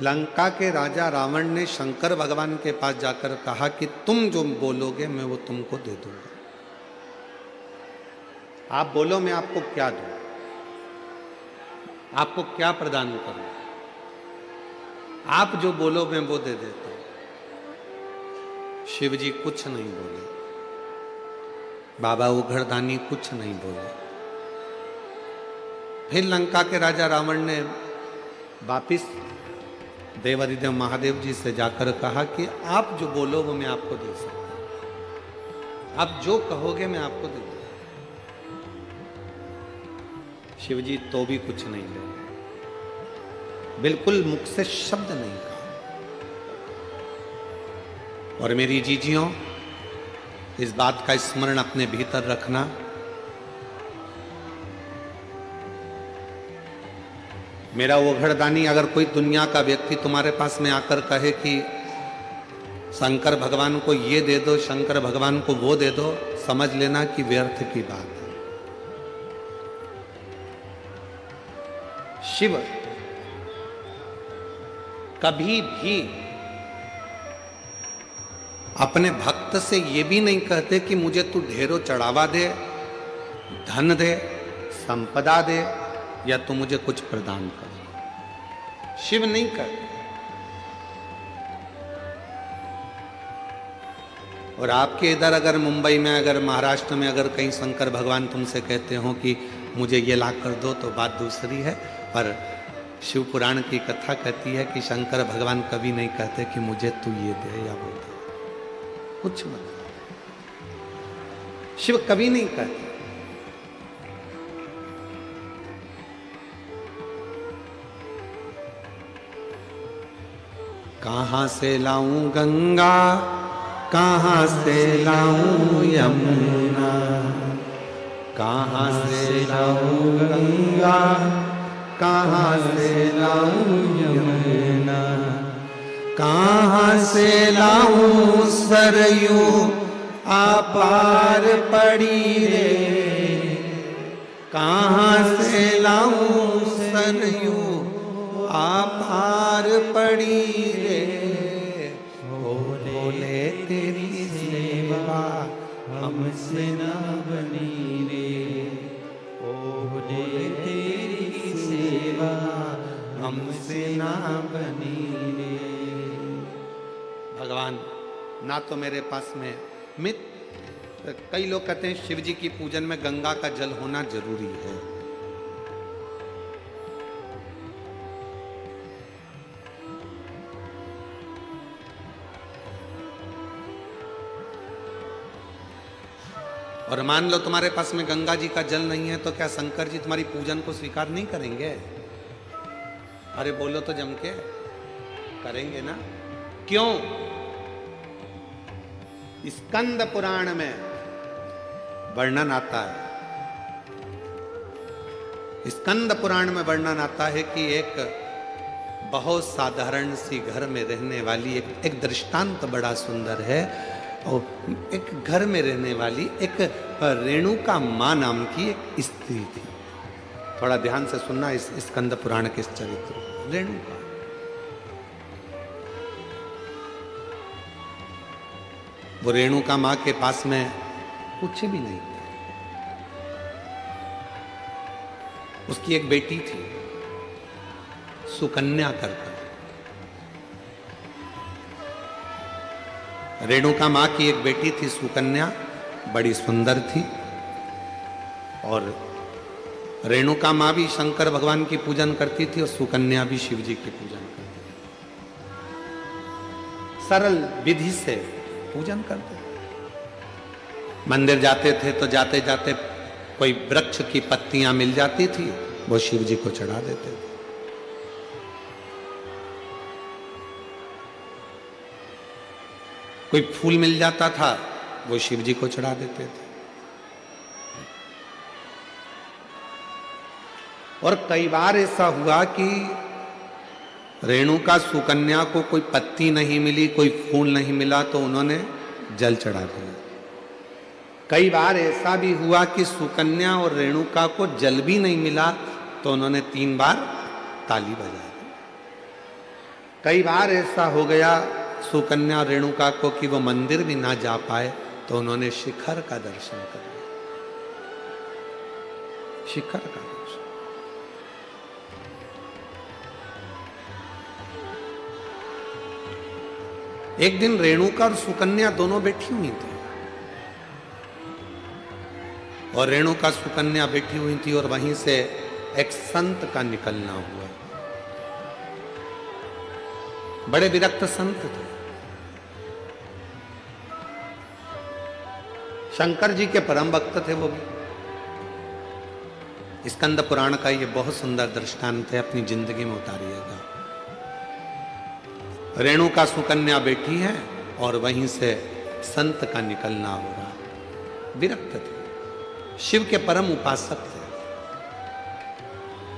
लंका के राजा रावण ने शंकर भगवान के पास जाकर कहा कि तुम जो बोलोगे मैं वो तुमको दे दूंगा। आप बोलो मैं आपको क्या दूं, आपको क्या प्रदान करूं, आप जो बोलो मैं वो दे देता हूं। शिव जी कुछ नहीं बोले, बाबा उघड़दानी कुछ नहीं बोले। फिर लंका के राजा रावण ने वापिस देवाधिदेव महादेव जी से जाकर कहा कि आप जो बोलो वो मैं आपको दे सकता हूं, आप जो कहोगे मैं आपको दे दूंगा। शिव जी तो भी कुछ नहीं बोले, बिल्कुल मुख से शब्द नहीं कहा। और मेरी जीजियों, इस बात का स्मरण अपने भीतर रखना, मेरा ओघड़दानी अगर कोई दुनिया का व्यक्ति तुम्हारे पास में आकर कहे कि शंकर भगवान को ये दे दो, शंकर भगवान को वो दे दो, समझ लेना कि व्यर्थ की बात है। शिव कभी भी अपने भक्त से ये भी नहीं कहते कि मुझे तू ढेरों चढ़ावा दे, धन दे, संपदा दे, या तू मुझे कुछ प्रदान कर। शिव नहीं करते। और आपके इधर अगर मुंबई में, अगर महाराष्ट्र में, अगर कहीं शंकर भगवान तुमसे कहते हो कि मुझे ये ला कर दो तो बात दूसरी है, पर शिव पुराण की कथा कहती है कि शंकर भगवान कभी नहीं कहते कि मुझे तू ये दे या वो दे, कुछ मत। शिव कभी नहीं कहते। कहां से लाऊं गंगा, कहां से लाऊं यमुना, कहां से लाऊं गंगा, कहां से लाऊं यमुना, कहां से लाऊं सरयू अपार पड़ी रे, कहां से लाऊं सरयू अपार पड़ी रे। बोले तेरी सेवा हमसे ना बनी रे, बोले तेरी सेवा हमसे ना बनी रे। भगवान ना तो मेरे पास में कई लोग कहते हैं शिव जी की पूजन में गंगा का जल होना जरूरी है। और मान लो तुम्हारे पास में गंगा जी का जल नहीं है तो क्या शंकर जी तुम्हारी पूजन को स्वीकार नहीं करेंगे? अरे बोलो तो जम के, करेंगे ना। क्यों? स्कंद पुराण में वर्णन आता है, स्कंद पुराण में वर्णन आता है कि एक बहुत साधारण सी घर में रहने वाली एक दृष्टांत बड़ा सुंदर है। और एक घर में रहने वाली एक रेणुका मां नाम की एक स्त्री थी। थोड़ा ध्यान से सुनना इस स्कंद पुराण के चरित्र। रेणुका वो रेणुका मां के पास में कुछ भी नहीं था। उसकी एक बेटी थी सुकन्या करके। रेणुका मां की एक बेटी थी सुकन्या, बड़ी सुंदर थी। और रेणुका मां भी शंकर भगवान की पूजन करती थी और सुकन्या भी शिव जी की पूजन करती थी। सरल विधि से पूजन करते थे। मंदिर जाते थे तो जाते जाते कोई वृक्ष की पत्तियां मिल जाती थी, वो शिव जी को चढ़ा देते थे। कोई फूल मिल जाता था, वो शिव जी को चढ़ा देते थे। और कई बार ऐसा हुआ कि रेणुका सुकन्या को कोई पत्ती नहीं मिली, कोई फूल नहीं मिला तो उन्होंने जल चढ़ा दिया। कई बार ऐसा भी हुआ कि सुकन्या और रेणुका को जल भी नहीं मिला तो उन्होंने 3 बार ताली बजा दी। कई बार ऐसा हो गया सुकन्या और रेणुका को कि वो मंदिर भी ना जा पाए, तो उन्होंने शिखर का दर्शन कर लिया। शिखर का दर्शन। एक दिन रेणुका और सुकन्या दोनों बैठी हुई थी, और रेणुका सुकन्या बैठी हुई थी, और वहीं से एक संत का निकलना हुआ। बड़े विरक्त संत थे, शंकर जी के परम भक्त थे वो भी। स्कंद पुराण का ये बहुत सुंदर दृष्टांत है, अपनी जिंदगी में उतारिएगा। रेणुका सुकन्या बैठी है और वहीं से संत का निकलना हो रहा। विरक्त थे, शिव के परम उपासक थे।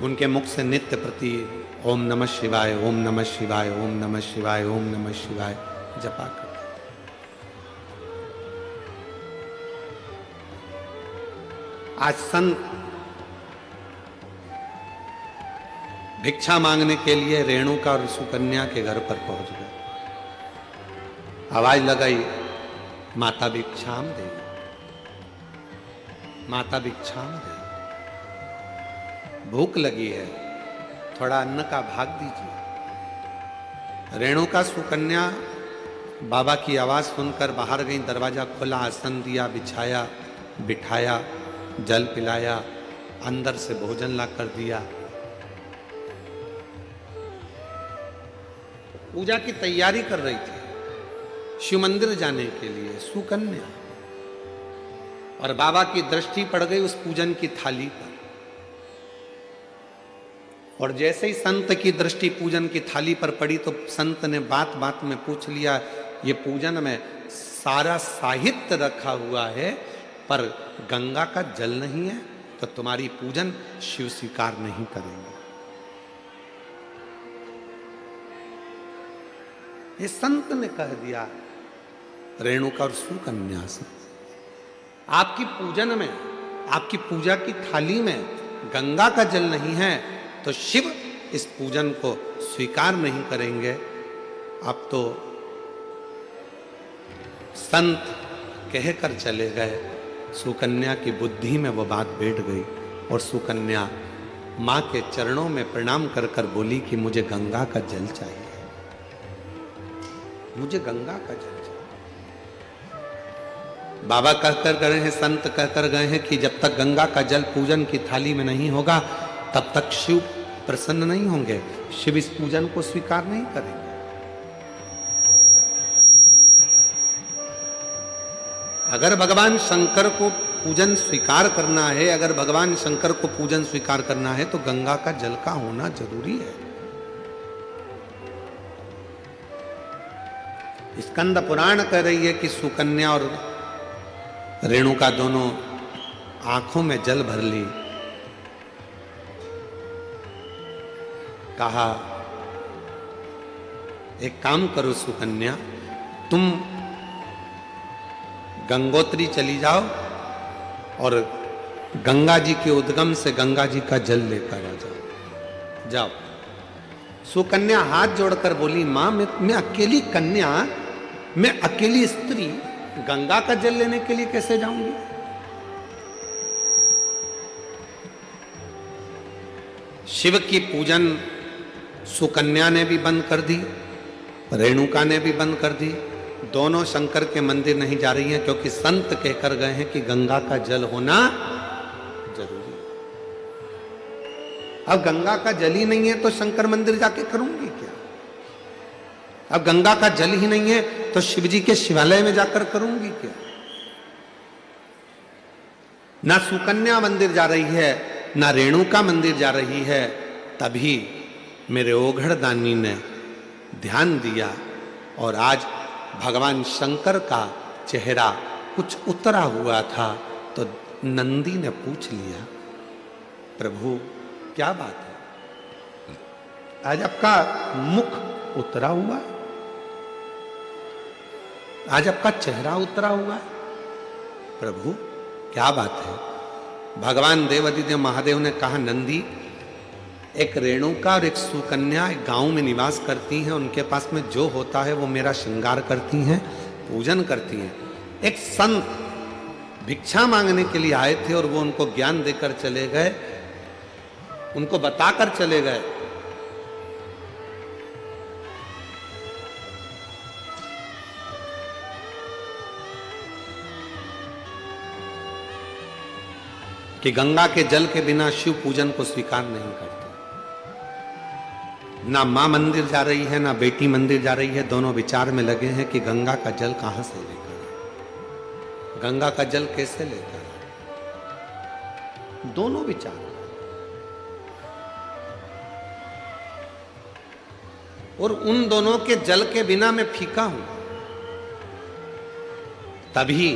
उनके मुख से नित्य प्रति ओम नमः शिवाय, ओम नमः शिवाय, ओम नमः शिवाय, ओम नमः शिवाय जपा करते। आज संत भिक्षा मांगने के लिए रेणुका और सुकन्या के घर पर पहुंच गए। आवाज लगाई, माता भिक्षाम दे, माता भिक्षाम दे, भूख लगी है, थोड़ा अन्न का भाग दीजिए। रेणुका सुकन्या बाबा की आवाज सुनकर बाहर गई, दरवाजा खोला, आसन दिया, बिछाया, बिठाया, जल पिलाया, अंदर से भोजन ला कर दिया। पूजा की तैयारी कर रही थी शिव मंदिर जाने के लिए सुकन्या, और बाबा की दृष्टि पड़ गई उस पूजन की थाली पर। और जैसे ही संत की दृष्टि पूजन की थाली पर पड़ी, तो संत ने बात बात में पूछ लिया, ये पूजन में सारा साहित्य रखा हुआ है, पर गंगा का जल नहीं है, तो तुम्हारी पूजन शिव स्वीकार नहीं करेंगे। ये संत ने कह दिया रेणुका और सुकन्या से, आपकी पूजन में, आपकी पूजा की थाली में गंगा का जल नहीं है, तो शिव इस पूजन को स्वीकार नहीं करेंगे। अब तो संत कहकर चले गए। सुकन्या की बुद्धि में वो बात बैठ गई, और सुकन्या मां के चरणों में प्रणाम कर कर बोली कि मुझे गंगा का जल चाहिए, मुझे गंगा का जल चाहिए। बाबा कहकर गए हैं, संत कहकर गए हैं कि जब तक गंगा का जल पूजन की थाली में नहीं होगा, तब तक शिव प्रसन्न नहीं होंगे, शिव इस पूजन को स्वीकार नहीं करेंगे। अगर भगवान शंकर को पूजन स्वीकार करना है, अगर भगवान शंकर को पूजन स्वीकार करना है, तो गंगा का जल का होना जरूरी है। स्कंद पुराण कह रही है कि सुकन्या और रेणुका दोनों आंखों में जल भर ली। कहा, एक काम करो सुकन्या, तुम गंगोत्री चली जाओ और गंगा जी के उद्गम से गंगा जी का जल लेकर आ जाओ। जाओ। सुकन्या हाथ जोड़कर बोली, मां मैं अकेली कन्या, मैं अकेली स्त्री गंगा का जल लेने के लिए कैसे जाऊंगी? शिव की पूजन सुकन्या ने भी बंद कर दी, रेणुका ने भी बंद कर दी। दोनों शंकर के मंदिर नहीं जा रही हैं, क्योंकि संत कहकर गए हैं कि गंगा का जल होना जरूरी है। अब गंगा का जल ही नहीं है तो शंकर मंदिर जाके करूंगी क्या? अब गंगा का जल ही नहीं है तो शिव जी के शिवालय में जाकर करूंगी क्या? ना सुकन्या मंदिर जा रही है, ना रेणुका मंदिर जा रही है। तभी मेरे ओघड़ दानी ने ध्यान दिया, और आज भगवान शंकर का चेहरा कुछ उतरा हुआ था, तो नंदी ने पूछ लिया, प्रभु क्या बात है, आज आपका मुख उतरा हुआ है, आज आपका चेहरा उतरा हुआ है, प्रभु क्या बात है? भगवान देवादिदेव महादेव ने कहा, नंदी एक रेणुका और एक सुकन्या एक गांव में निवास करती हैं। उनके पास में जो होता है वो मेरा श्रृंगार करती हैं, पूजन करती हैं। एक संत भिक्षा मांगने के लिए आए थे और वो उनको ज्ञान देकर चले गए, उनको बताकर चले गए कि गंगा के जल के बिना शिव पूजन को स्वीकार नहीं करते। ना मां मंदिर जा रही है, ना बेटी मंदिर जा रही है, दोनों विचार में लगे हैं कि गंगा का जल कहां से लेकर आए, गंगा का जल कैसे लेकर आए, दोनों विचार। और उन दोनों के जल के बिना मैं फीका हूं। तभी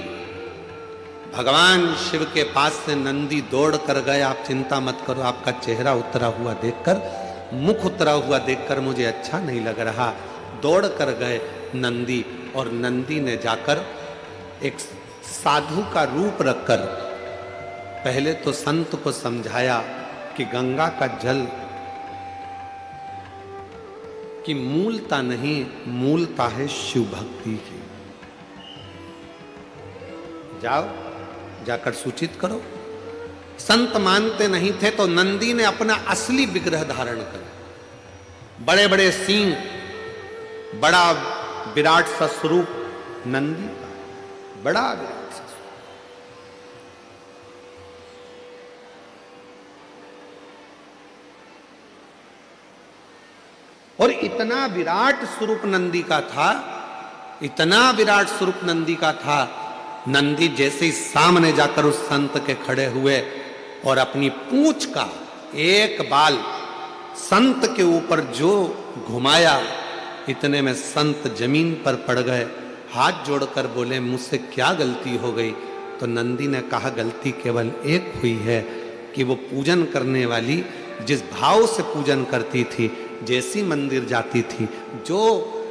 भगवान शिव के पास से नंदी दौड़ कर गए। आप चिंता मत करो, आपका चेहरा उतरा हुआ देखकर, मुख उतरा हुआ देखकर मुझे अच्छा नहीं लग रहा। दौड़ कर गए नंदी, और नंदी ने जाकर एक साधु का रूप रखकर पहले तो संत को समझाया कि गंगा का जल की मूलता नहीं, मूलता है शिव भक्ति की। जाओ जाकर सूचित करो। संत मानते नहीं थे तो नंदी ने अपना असली विग्रह धारण कर, बड़े बड़े सींग, बड़ा विराट सा स्वरूप नंदी का, बड़ा विराट सा स्वरूप। और इतना विराट स्वरूप नंदी का था, इतना विराट स्वरूप नंदी का था, नंदी जैसे ही सामने जाकर उस संत के खड़े हुए और अपनी पूंछ का एक बाल संत के ऊपर जो घुमाया, इतने में संत जमीन पर पड़ गए। हाथ जोड़कर बोले, मुझसे क्या गलती हो गई? तो नंदी ने कहा, गलती केवल एक हुई है कि वो पूजन करने वाली जिस भाव से पूजन करती थी, जैसी मंदिर जाती थी, जो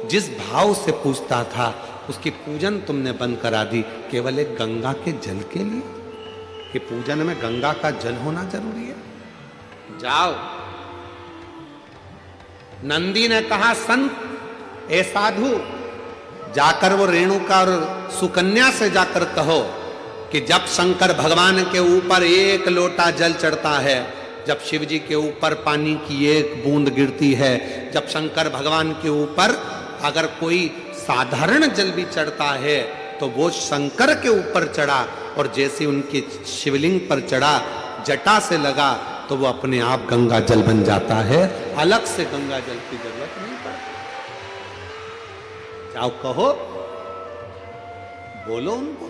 जिस भाव से पूजता था, उसकी पूजन तुमने बंद करा दी, केवल एक गंगा के जल के लिए, कि पूजन में गंगा का जल होना जरूरी है। जाओ। नंदी ने कहा, संत, ए साधु, जाकर वो रेणुका और सुकन्या से जाकर कहो कि जब शंकर भगवान के ऊपर एक लोटा जल चढ़ता है, जब शिव जी के ऊपर पानी की एक बूंद गिरती है, जब शंकर भगवान के ऊपर अगर कोई साधारण जल भी चढ़ता है तो वो शंकर के ऊपर चढ़ा, और जैसे उनके शिवलिंग पर चढ़ा, जटा से लगा, तो वो अपने आप गंगा जल बन जाता है। अलग से गंगा जल की जरूरत नहीं पड़ती। जाओ कहो, बोलो उनको।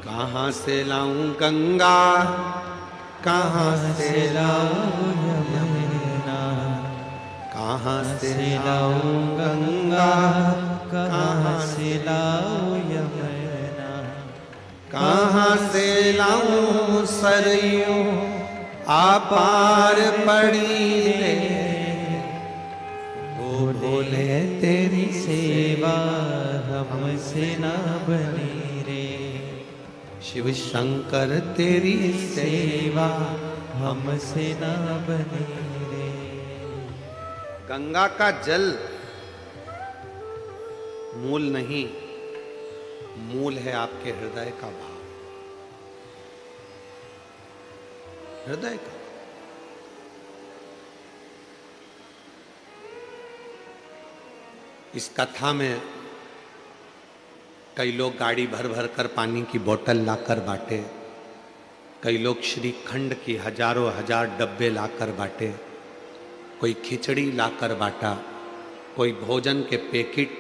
कहां से लाऊं गंगा, कहां से लाऊं यमुना, कहां से लाऊं गंगा, कहां से लाऊं यमुना, कहां से लाऊं सरयू आपार पड़ी रे, वो बोले तेरी सेवा हमसे ना बनी रे, शिव शंकर तेरी सेवा हमसे ना बनी रे। गंगा का जल मूल नहीं, मूल है आपके हृदय का भाव, हृदय का। इस कथा में कई लोग गाड़ी भर भर कर पानी की बोतल लाकर बांटे, कई लोग श्रीखंड की हजारों हजार डब्बे लाकर बांटे, कोई खिचड़ी लाकर बांटा, कोई भोजन के पैकेट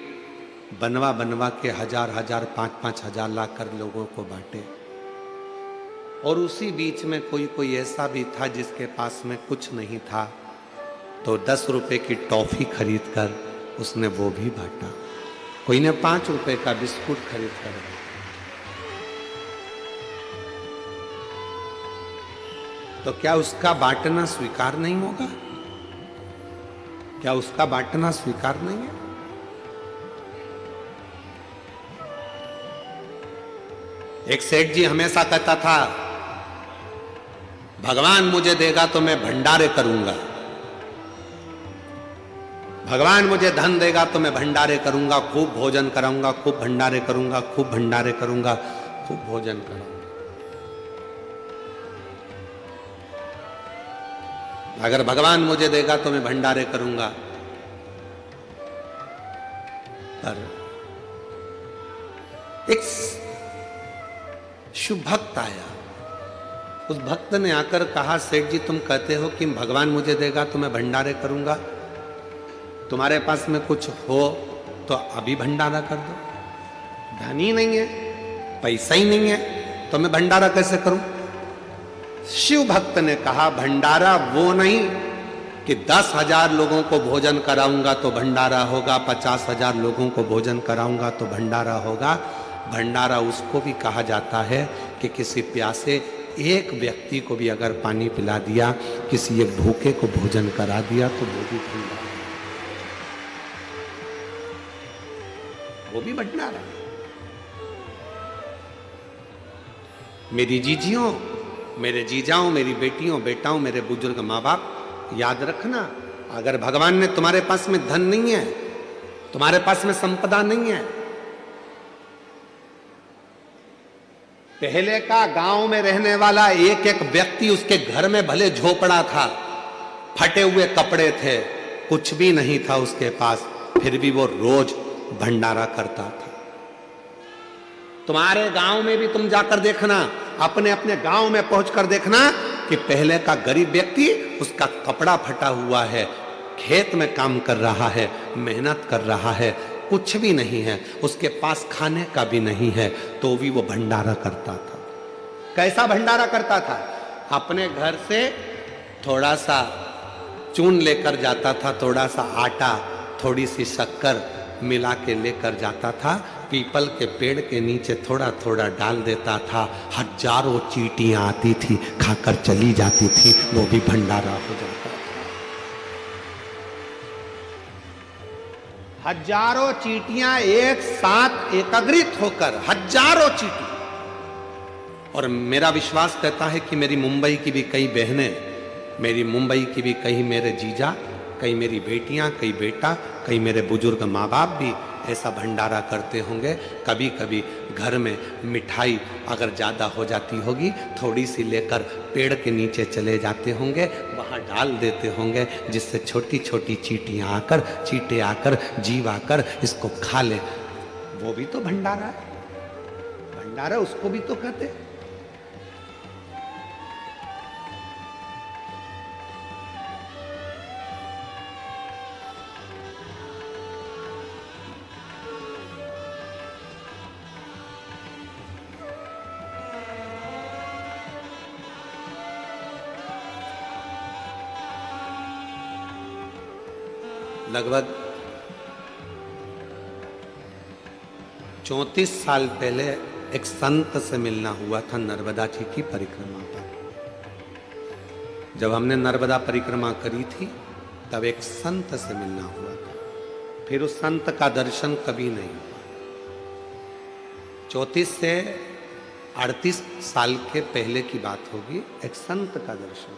बनवा बनवा के हजार हजार 5-5 हजार लाकर लोगों को बांटे। और उसी बीच में कोई कोई ऐसा भी था जिसके पास में कुछ नहीं था, तो 10 रुपए की टॉफी खरीद कर उसने वो भी बांटा, कोई ने 5 रुपए का बिस्कुट खरीद कर। तो क्या उसका बांटना स्वीकार नहीं होगा? क्या उसका बांटना स्वीकार नहीं है? एक सेठ जी हमेशा कहता था, भगवान मुझे देगा तो मैं भंडारे करूंगा, भगवान मुझे धन देगा तो मैं भंडारे करूंगा, खूब भोजन कराऊंगा, खूब भंडारे करूंगा, खूब भंडारे करूंगा, खूब भोजन करूंगा। अगर भगवान मुझे देगा तो मैं भंडारे करूंगा। पर एक शुभ भक्त आया, उस भक्त ने आकर कहा, सेठ जी तुम कहते हो कि भगवान मुझे देगा तो मैं भंडारे करूंगा, तुम्हारे पास में कुछ हो तो अभी भंडारा कर दो। धन ही नहीं है, पैसा ही नहीं है, तो मैं भंडारा कैसे करूं? शिव भक्त ने कहा, भंडारा वो नहीं कि 10,000 लोगों को भोजन कराऊंगा तो भंडारा होगा, 50,000 लोगों को भोजन कराऊंगा तो भंडारा होगा। भंडारा उसको भी कहा जाता है कि किसी प्यासे एक व्यक्ति को भी अगर पानी पिला दिया, किसी एक भूखे को भोजन करा दिया तो वो भी भंडारा, वो भी भंडारा। मेरी जीजियों, मेरे जीजाओं, मेरी बेटियों, बेटाओं, मेरे बुजुर्ग माँ बाप, याद रखना, अगर भगवान ने तुम्हारे पास में धन नहीं है, तुम्हारे पास में संपदा नहीं है, पहले का गांव में रहने वाला एक एक व्यक्ति, उसके घर में भले झोपड़ा था, फटे हुए कपड़े थे, कुछ भी नहीं था उसके पास, फिर भी वो रोज भंडारा करता था। तुम्हारे गांव में भी तुम जाकर देखना, अपने अपने गांव में पहुंचकर देखना कि पहले का गरीब व्यक्ति, उसका कपड़ा फटा हुआ है, खेत में काम कर रहा है, मेहनत कर रहा है, कुछ भी नहीं है, उसके पास खाने का भी नहीं है, तो भी वो भंडारा करता था। कैसा भंडारा करता था? अपने घर से थोड़ा सा चून लेकर जाता था, थोड़ा सा आटा, थोड़ी सी शक्कर मिला के लेकर जाता था, पीपल के पेड़ के नीचे थोड़ा थोड़ा डाल देता था, हजारों चींटियां आती थी, खाकर चली जाती थी, वो भी भंडारा हो जाता था। हजारों चींटियां एक साथ एकत्रित होकर, हजारों चींटियां। और मेरा विश्वास कहता है कि मेरी मुंबई की भी कई बहनें, मेरी मुंबई की भी कई मेरे जीजा, कई मेरी बेटियां, कई बेटा, कई मेरे बुजुर्ग माँ बाप भी ऐसा भंडारा करते होंगे। कभी कभी घर में मिठाई अगर ज़्यादा हो जाती होगी, थोड़ी सी लेकर पेड़ के नीचे चले जाते होंगे, वहाँ डाल देते होंगे, जिससे छोटी छोटी चींटियाँ आकर, चींटे आकर, जीव आकर इसको खा ले। वो भी तो भंडारा है, भंडारा उसको भी तो कहते हैं। लगभग 34 साल पहले एक संत से मिलना हुआ था नर्मदा जी की परिक्रमा पर। जब हमने नर्मदा परिक्रमा करी थी, तब एक संत से मिलना हुआ था, फिर उस संत का दर्शन कभी नहीं हुआ। 34 से 38 साल के पहले की बात होगी, एक संत का दर्शन।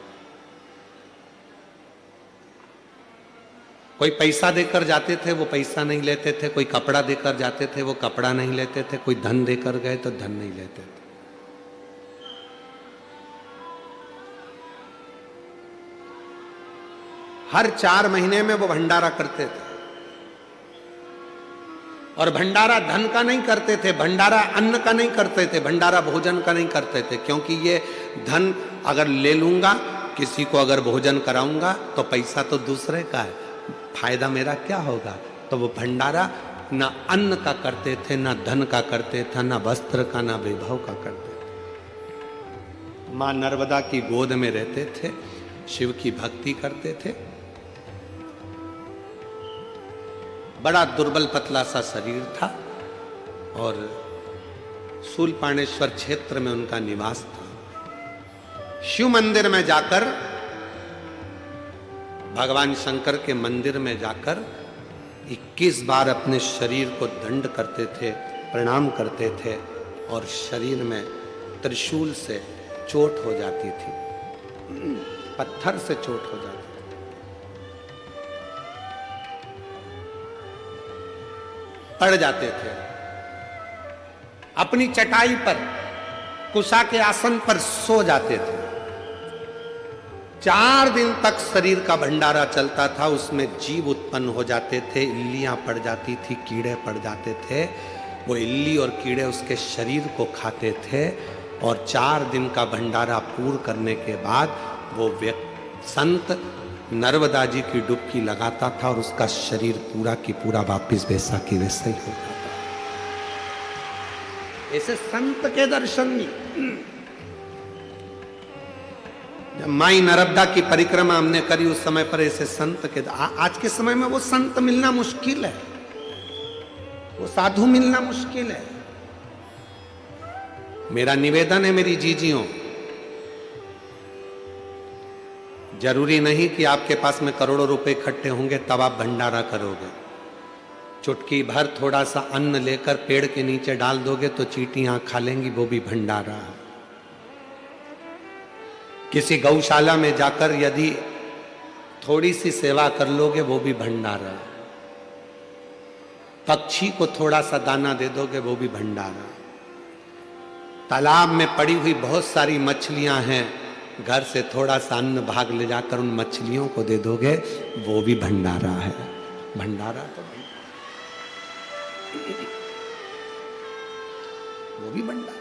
कोई पैसा देकर जाते थे, वो पैसा नहीं लेते थे, कोई कपड़ा देकर जाते थे, वो कपड़ा नहीं लेते थे, कोई धन देकर गए तो धन नहीं लेते थे। हर 4 महीने में वो भंडारा करते थे, और भंडारा धन का नहीं करते थे, भंडारा अन्न का नहीं करते थे, भंडारा भोजन का नहीं करते थे, क्योंकि ये धन अगर ले लूंगा, किसी को अगर भोजन कराऊंगा तो पैसा तो दूसरे का है, फायदा मेरा क्या होगा। तो वो भंडारा ना अन्न का करते थे, ना धन का करते थे, ना वस्त्र का, ना वैभव का करते थे। मां नर्मदा की गोद में रहते थे, शिव की भक्ति करते थे। बड़ा दुर्बल पतला सा शरीर था, और शूलपाणेश्वर क्षेत्र में उनका निवास था। शिव मंदिर में जाकर, भगवान शंकर के मंदिर में जाकर 21 बार अपने शरीर को दंड करते थे, प्रणाम करते थे, और शरीर में त्रिशूल से चोट हो जाती थी, पत्थर से चोट हो जाती थी। पड़ जाते थे, अपनी चटाई पर कुशा के आसन पर सो जाते थे। 4 दिन तक शरीर का भंडारा चलता था, उसमें जीव उत्पन्न हो जाते थे, इल्लियां पड़ जाती थी, कीड़े पड़ जाते थे। वो इल्ली और कीड़े उसके शरीर को खाते थे और 4 दिन का भंडारा पूर्ण करने के बाद वो संत नर्मदा जी की डुबकी लगाता था और उसका शरीर पूरा की पूरा वापिस वैसा की वैसा ही होता था। ऐसे संत के दर्शन भी। जब माई नर्मदा की परिक्रमा हमने करी उस समय पर ऐसे संत के आज के समय में वो संत मिलना मुश्किल है, वो साधु मिलना मुश्किल है। मेरा निवेदन है मेरी जीजियों, जरूरी नहीं कि आपके पास में करोड़ों रुपए इकट्ठे होंगे तब आप भंडारा करोगे। चुटकी भर थोड़ा सा अन्न लेकर पेड़ के नीचे डाल दोगे तो चींटियां खा लेंगी, वो भी भंडारा है। किसी गौशाला में जाकर यदि थोड़ी सी सेवा कर लोगे वो भी भंडारा है। पक्षी को थोड़ा सा दाना दे दोगे वो भी भंडारा। तालाब में पड़ी हुई बहुत सारी मछलियां हैं, घर से थोड़ा सा अन्न भाग ले जाकर उन मछलियों को दे दोगे वो भी भंडारा है। भंडारा तो वो भी भंडारा।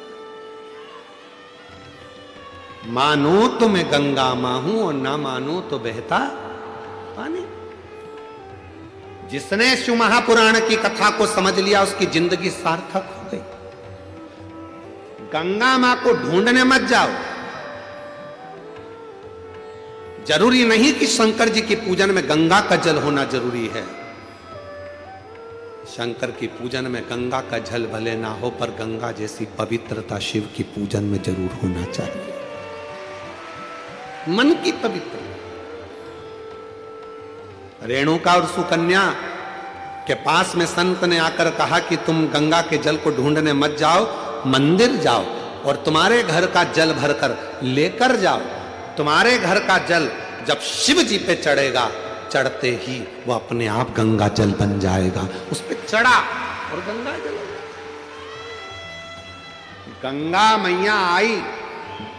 मानो तो मैं गंगा मां हूं और ना मानो तो बहता पानी। जिसने शिव महापुराण की कथा को समझ लिया उसकी जिंदगी सार्थक हो गई। गंगा मां को ढूंढने मत जाओ। जरूरी नहीं कि शंकर जी की पूजन में गंगा का जल होना जरूरी है। शंकर की पूजन में गंगा का जल भले ना हो पर गंगा जैसी पवित्रता शिव की पूजन में जरूर होना चाहिए। मन की पवित्रता। रेणुका और सुकन्या के पास में संत ने आकर कहा कि तुम गंगा के जल को ढूंढने मत जाओ, मंदिर जाओ और तुम्हारे घर का जल भरकर लेकर जाओ। तुम्हारे घर का जल जब शिव जी पे चढ़ेगा, चढ़ते ही वो अपने आप गंगा जल बन जाएगा। उस पे चढ़ा और गंगा जल। गंगा मैया आई,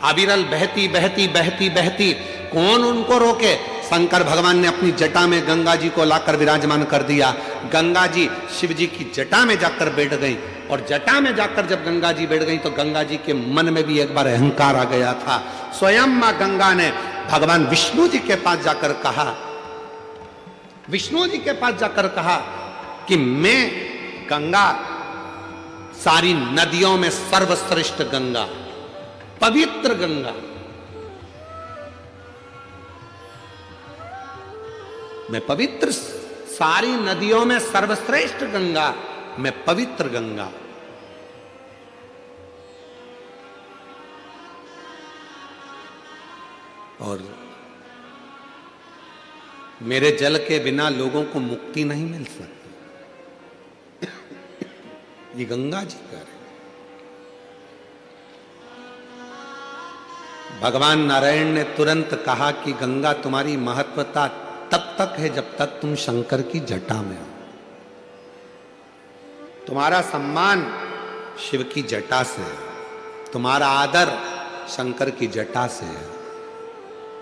अविरल बहती बहती बहती बहती। कौन उनको रोके? शंकर भगवान ने अपनी जटा में गंगा जी को लाकर विराजमान कर दिया। गंगा जी शिव जी की जटा में जाकर बैठ गई और जटा में जाकर जब गंगा जी बैठ गई तो गंगा जी के मन में भी एक बार अहंकार आ गया था। स्वयं मां गंगा ने भगवान विष्णु जी के पास जाकर कहा, विष्णु जी के पास जाकर कहा कि मैं गंगा, सारी नदियों में सर्वश्रेष्ठ गंगा, पवित्र गंगा, मैं पवित्र, सारी नदियों में सर्वश्रेष्ठ गंगा, मैं पवित्र गंगा। और मेरे जल के बिना लोगों को मुक्ति नहीं मिल सकती। ये गंगा जी का है। भगवान नारायण ने तुरंत कहा कि गंगा तुम्हारी महत्वता तब तक है जब तक तुम शंकर की जटा में हो। तुम्हारा सम्मान शिव की जटा से है, तुम्हारा आदर शंकर की जटा से है।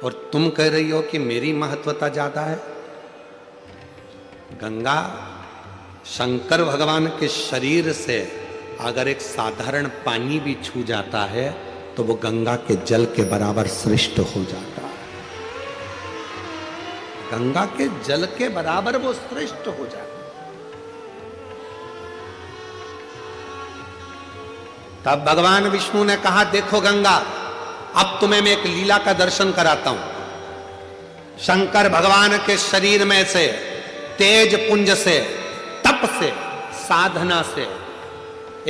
और तुम कह रही हो कि मेरी महत्वता ज्यादा है। गंगा शंकर भगवान के शरीर से अगर एक साधारण पानी भी छू जाता है तो वो गंगा के जल के बराबर श्रेष्ठ हो जाता है। गंगा के जल के बराबर वो श्रेष्ठ हो जाता है। तब भगवान विष्णु ने कहा, देखो गंगा, अब तुम्हें मैं एक लीला का दर्शन कराता हूं। शंकर भगवान के शरीर में से, तेज पुंज से, तप से, साधना से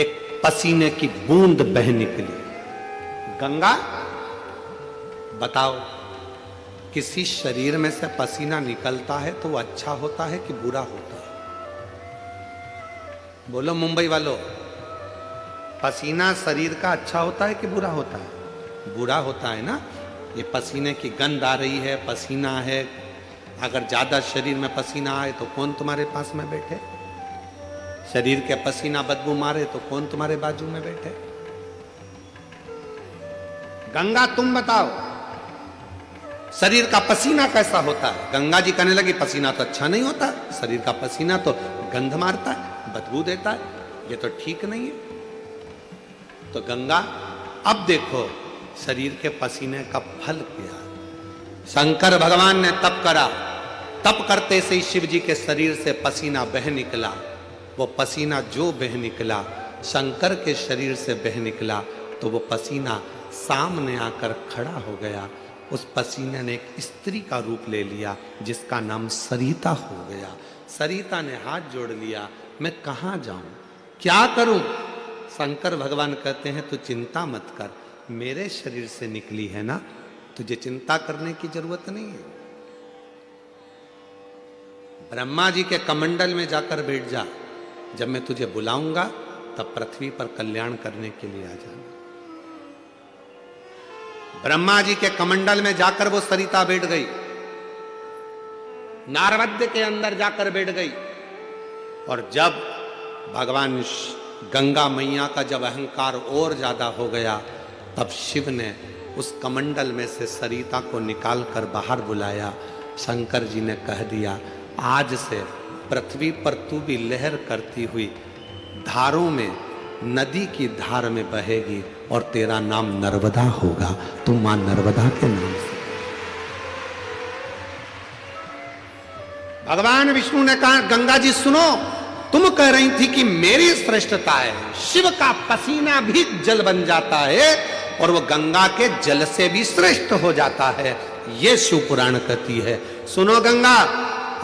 एक पसीने की बूंद बह निकली। गंगा, बताओ, किसी शरीर में से पसीना निकलता है तो वो अच्छा होता है कि बुरा होता है? बोलो मुंबई वालों, पसीना शरीर का अच्छा होता है कि बुरा होता है? बुरा होता है ना। ये पसीने की गंध आ रही है, पसीना है, अगर ज्यादा शरीर में पसीना आए तो कौन तुम्हारे पास में बैठे? शरीर के पसीना बदबू मारे तो कौन तुम्हारे बाजू में बैठे? गंगा तुम बताओ, शरीर का पसीना कैसा होता है? गंगा जी कहने लगी पसीना तो अच्छा नहीं होता, शरीर का पसीना तो गंध मारता है, बदबू देता है, ये तो ठीक नहीं है। तो गंगा अब देखो शरीर के पसीने का फल क्या। शंकर भगवान ने तप करा, तप करते से ही शिव जी के शरीर से पसीना बह निकला। वो पसीना जो बह निकला, शंकर के शरीर से बह निकला, तो वो पसीना सामने आकर खड़ा हो गया। उस पसीने ने एक स्त्री का रूप ले लिया जिसका नाम सरिता हो गया। सरिता ने हाथ जोड़ लिया, मैं कहाँ जाऊं, क्या करूं? शंकर भगवान कहते हैं तू चिंता मत कर, मेरे शरीर से निकली है ना, तुझे चिंता करने की जरूरत नहीं है। ब्रह्मा जी के कमंडल में जाकर बैठ जा, जब मैं तुझे बुलाऊंगा तब पृथ्वी पर कल्याण करने के लिए आ जाना। ब्रह्मा जी के कमंडल में जाकर वो सरिता बैठ गई, नारवद्य के अंदर जाकर बैठ गई। और जब भगवान गंगा मैया का जब अहंकार और ज्यादा हो गया, तब शिव ने उस कमंडल में से सरिता को निकाल कर बाहर बुलाया। शंकर जी ने कह दिया आज से पृथ्वी पर तू भी लहर करती हुई धारों में, नदी की धार में बहेगी और तेरा नाम नर्मदा होगा। तू मां नर्मदा के नाम से। भगवान विष्णु ने कहा गंगा जी सुनो, तुम कह रही थी कि मेरी श्रेष्ठता है, शिव का पसीना भी जल बन जाता है और वो गंगा के जल से भी श्रेष्ठ हो जाता है, ये शिव पुराण कहती है। सुनो गंगा,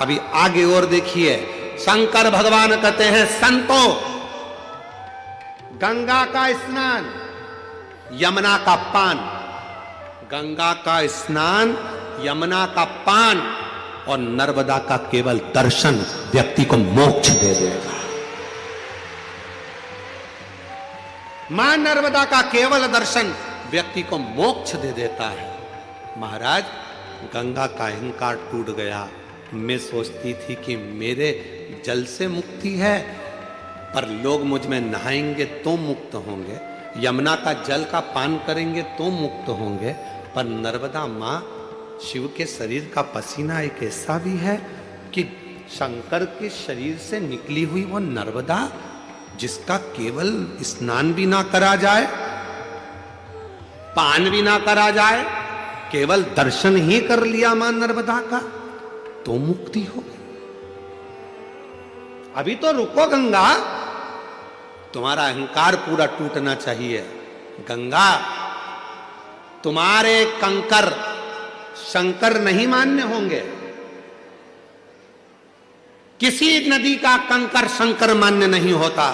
अभी आगे और देखिए। शंकर भगवान कहते हैं संतो, गंगा का स्नान यमुना का पान, गंगा का स्नान यमुना का पान और नर्मदा का केवल दर्शन व्यक्ति को मोक्ष दे देगा। मां नर्मदा का केवल दर्शन व्यक्ति को मोक्ष दे देता है। महाराज गंगा का अहंकार टूट गया। मैं सोचती थी कि मेरे जल से मुक्ति है, पर लोग मुझ में नहाएंगे तो मुक्त होंगे, यमुना का जल का पान करेंगे तो मुक्त होंगे, पर नर्मदा मां शिव के शरीर का पसीना एक ऐसा भी है कि शंकर के शरीर से निकली हुई वो नर्मदा, जिसका केवल स्नान भी ना करा जाए, पान भी ना करा जाए, केवल दर्शन ही कर लिया मां नर्मदा का तो मुक्ति हो गई। अभी तो रुको गंगा, तुम्हारा अहंकार पूरा टूटना चाहिए। गंगा तुम्हारे कंकर शंकर नहीं मान्य होंगे, किसी नदी का कंकर शंकर मान्य नहीं होता,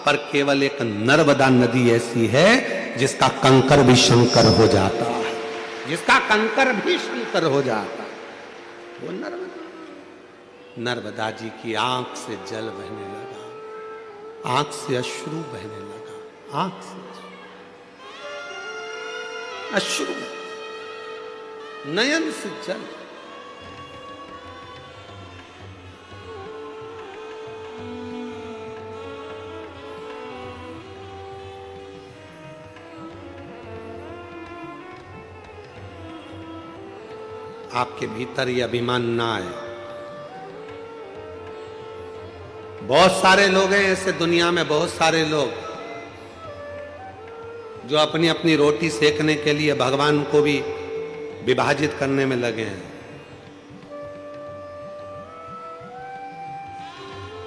पर केवल एक नर्मदा नदी ऐसी है जिसका कंकर भी शंकर हो जाता है, जिसका कंकर भी शंकर हो जाता है, वो नर्मदा। नर्मदा जी की आंख से जल बहने लगा, आंख से अश्रु बहने लगा, आंख से अश्रु, नयन से जल। आपके भीतर ये अभिमान ना आए। बहुत सारे लोग हैं ऐसे दुनिया में, बहुत सारे लोग जो अपनी अपनी रोटी सेकने के लिए भगवान को भी विभाजित करने में लगे हैं।